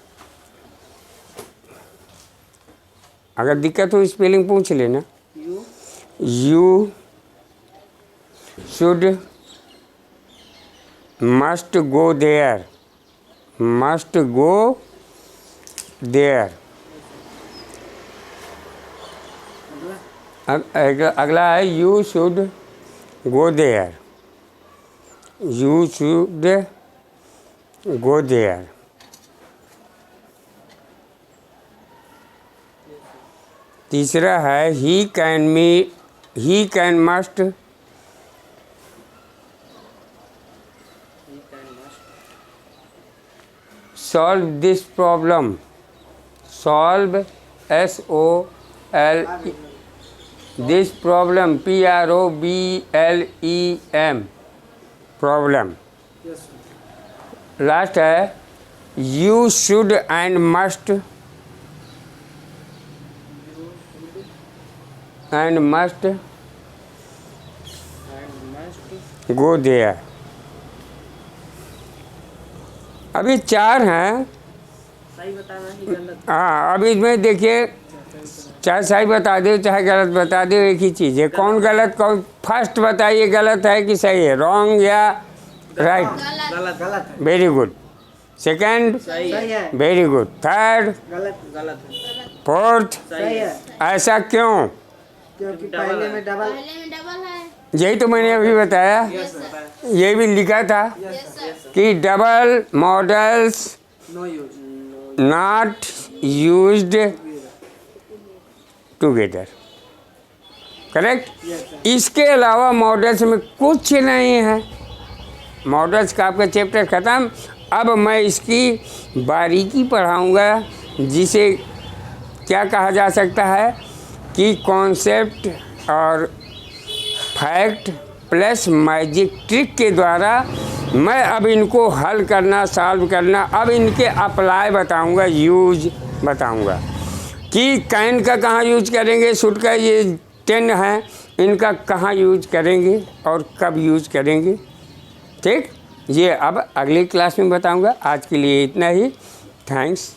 अगर दिक्कत हो स्पेलिंग पूछ लेना। You should must go there, must go there. अगला है you should go there, you should go there. तीसरा है he can must solve this problem, solve SOLV this problem, PROBLEM problem. Last है you should and must go there. अभी 4 हैं, सही बताना ही गलत। हाँ, अभी इसमें देखिए, चाहे सही बता दो चाहे गलत बता दो, एक ही चीज़ है। कौन गलत, कौन फर्स्ट बताइए गलत है कि सही है, रॉन्ग या राइट? गलत है। Very good. सेकंड, सही है। Very good. थर्ड, गलत है। फोर्थ, सही है। ऐसा क्यों? क्योंकि पहले में डबल है। यही तो मैंने अभी बताया, ये भी लिखा था कि double modals no use, not used together, correct. इसके अलावा मॉडल्स में कुछ नहीं है। मॉडल्स का आपका चैप्टर ख़त्म। अब मैं इसकी बारीकी पढ़ाऊँगा, जिसे क्या कहा जा सकता है कि कॉन्सेप्ट और फैक्ट प्लस मैजिक ट्रिक के द्वारा मैं अब इनको हल करना, सॉल्व करना, अब इनके अप्लाई बताऊंगा, यूज बताऊंगा कि कैन का कहाँ यूज करेंगे, शुड का ये 10 है, इनका कहाँ यूज करेंगे और कब यूज करेंगे। ठीक, ये अब अगली क्लास में बताऊंगा। आज के लिए इतना ही। थैंक्स।